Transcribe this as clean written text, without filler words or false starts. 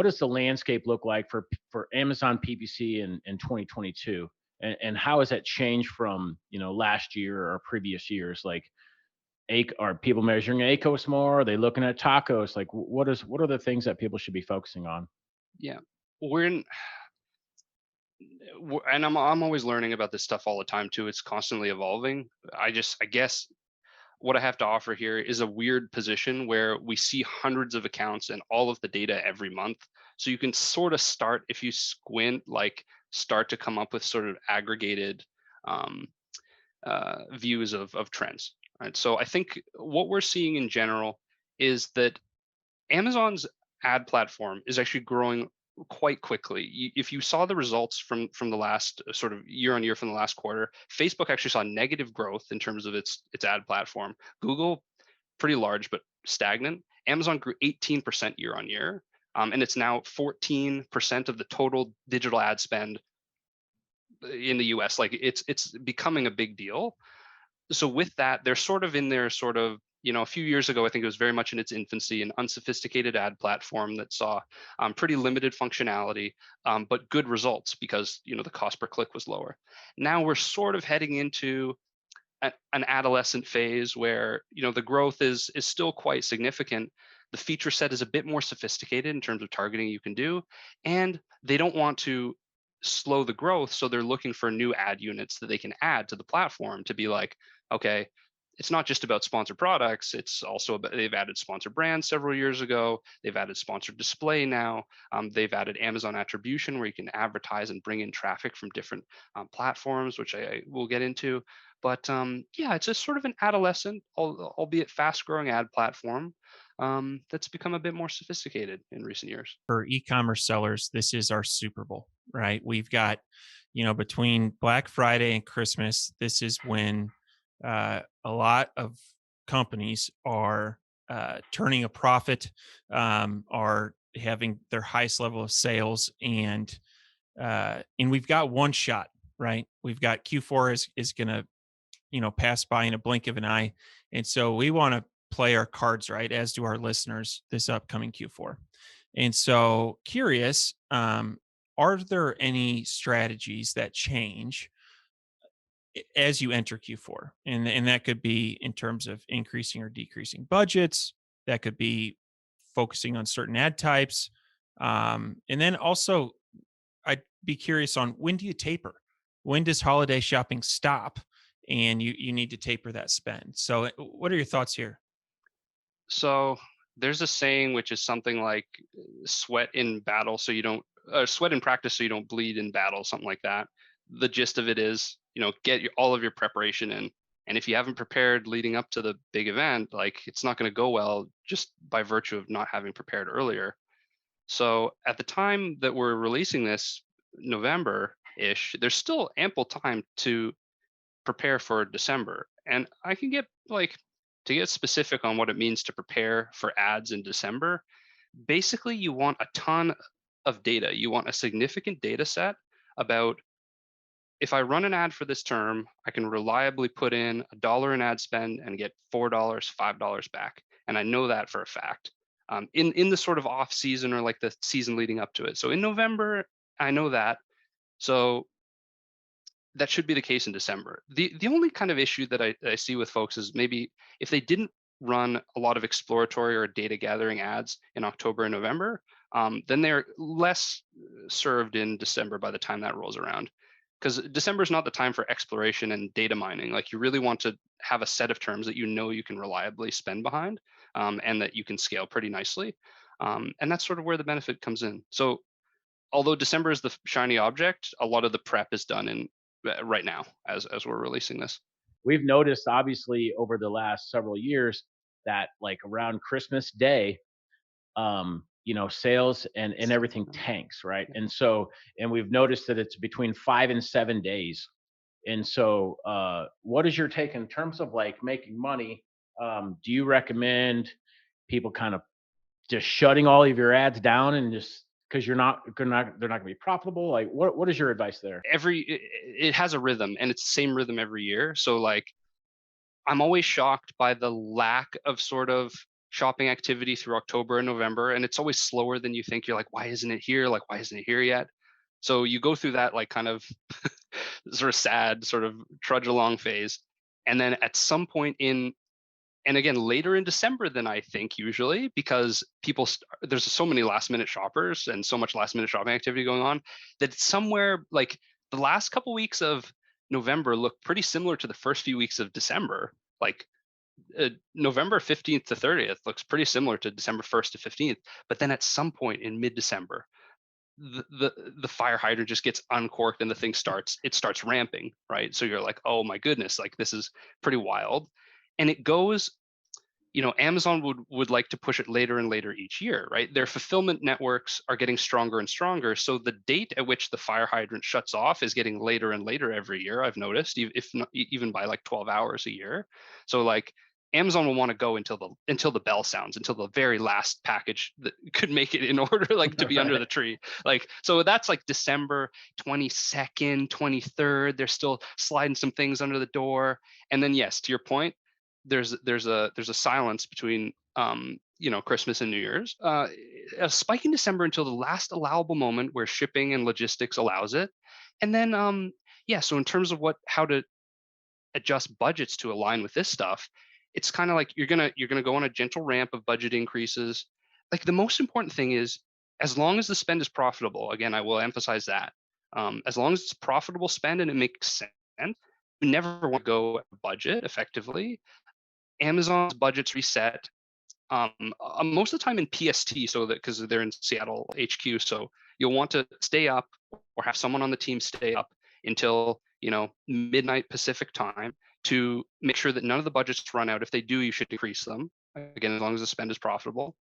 does the landscape look like for Amazon PPC in 2022? And how has that changed from, last year or previous years? Like, are people measuring ACOS more? Are they looking at tacos? Like, what are the things that people should be focusing on? Yeah. We're in, and I'm always learning about this stuff all the time too. It's constantly evolving. I guess what I have to offer here is a weird position where we see hundreds of accounts and all of the data every month. So you can sort of start, if you squint, like start to come up with sort of aggregated um, views of trends. Right. So I think what we're seeing in general is that Amazon's ad platform is actually growing quite quickly. If you saw the results from the last sort of year on year from the last quarter, Facebook actually saw negative growth in terms of its ad platform. Google, pretty large but stagnant. Amazon grew 18% year on year, and it's now 14% of the total digital ad spend in the U.S. Like it's becoming a big deal. So with that, they're sort of in their sort of, a few years ago, I think it was very much in its infancy, an unsophisticated ad platform that saw pretty limited functionality, but good results because, the cost per click was lower. Now we're sort of heading into an adolescent phase where, the growth is still quite significant. The feature set is a bit more sophisticated in terms of targeting you can do, and they don't want to slow the growth, so they're looking for new ad units that they can add to the platform to be like, okay, it's not just about sponsored products, it's also about, they've added sponsored brands several years ago, they've added sponsored display now, they've added Amazon attribution where you can advertise and bring in traffic from different platforms, which I will get into. But yeah, it's just sort of an adolescent, albeit fast growing ad platform that's become a bit more sophisticated in recent years. For e-commerce sellers, this is our Super Bowl, right? We've got, between Black Friday and Christmas, this is when a lot of companies are turning a profit, are having their highest level of sales, and we've got one shot, right? We've got Q4 is going to pass by in a blink of an eye, and so we want to play our cards right, as do our listeners, this upcoming Q4. And so, curious, are there any strategies that change as you enter Q4? And that could be in terms of increasing or decreasing budgets. That could be focusing on certain ad types. And then also, I'd be curious on, when do you taper? When does holiday shopping stop? And you need to taper that spend. So, what are your thoughts here? So there's a saying which is something like sweat in battle so you don't sweat in practice so you don't bleed in battle, something like that. The gist of it is, get all of your preparation in. And if you haven't prepared leading up to the big event, like it's not going to go well just by virtue of not having prepared earlier. So at the time that we're releasing this, November ish, there's still ample time to prepare for December. And I can get like, to get specific on what it means to prepare for ads in December, basically you want a ton of data. You want a significant data set about, if I run an ad for this term, I can reliably put in $1 in ad spend and get $4, $5 back. And I know that for a fact. In the sort of off season or like the season leading up to it. So in November, I know that. So that should be the case in December. The only kind of issue that I see with folks is maybe if they didn't run a lot of exploratory or data gathering ads in October and November, then they're less served in December by the time that rolls around. Because December is not the time for exploration and data mining. Like you really want to have a set of terms that you can reliably spend behind, and that you can scale pretty nicely. And that's sort of where the benefit comes in. So although December is the shiny object, a lot of the prep is done in right now as we're releasing this. We've noticed, obviously, over the last several years that, like, around Christmas Day, sales and everything tanks, right? Yeah. And we've noticed that it's between 5 and 7 days. And so, what is your take in terms of like making money? Do you recommend people kind of just shutting all of your ads down and just because they're not going to be profitable? Like, what is your advice there? It has a rhythm and it's the same rhythm every year. So like I'm always shocked by the lack of sort of shopping activity through October and November, and it's always slower than you think. You're like, why isn't it here? Like, why isn't it here yet? So you go through that like kind of sort of sad, sort of trudge along phase. And then at some point in, and again, later in December than I think usually, because there's so many last minute shoppers and so much last minute shopping activity going on, that somewhere like the last couple weeks of November look pretty similar to the first few weeks of December. Like November 15th to 30th looks pretty similar to December 1st to 15th. But then at some point in mid-December, the fire hydrant just gets uncorked and the thing starts ramping, right? So you're like, oh my goodness, like this is pretty wild. And it goes, Amazon would like to push it later and later each year, right? Their fulfillment networks are getting stronger and stronger. So the date at which the fire hydrant shuts off is getting later and later every year, I've noticed, if not, even by like 12 hours a year. So like Amazon will want to go until the bell sounds, until the very last package that could make it in order, like to be under the tree. Like, so that's like December 22nd, 23rd. They're still sliding some things under the door. And then yes, to your point, there's a silence between Christmas and New Year's, a spike in December until the last allowable moment where shipping and logistics allows it. And then so in terms of how to adjust budgets to align with this stuff, it's kind of like you're gonna go on a gentle ramp of budget increases. Like the most important thing is, as long as the spend is profitable, again, I will emphasize that, as long as it's profitable spend and it makes sense, you never want to go budget effectively. Amazon's budgets reset most of the time in PST, so that because they're in Seattle HQ, so you'll want to stay up or have someone on the team stay up until midnight Pacific time to make sure that none of the budgets run out. If they do, you should increase them, again, as long as the spend is profitable.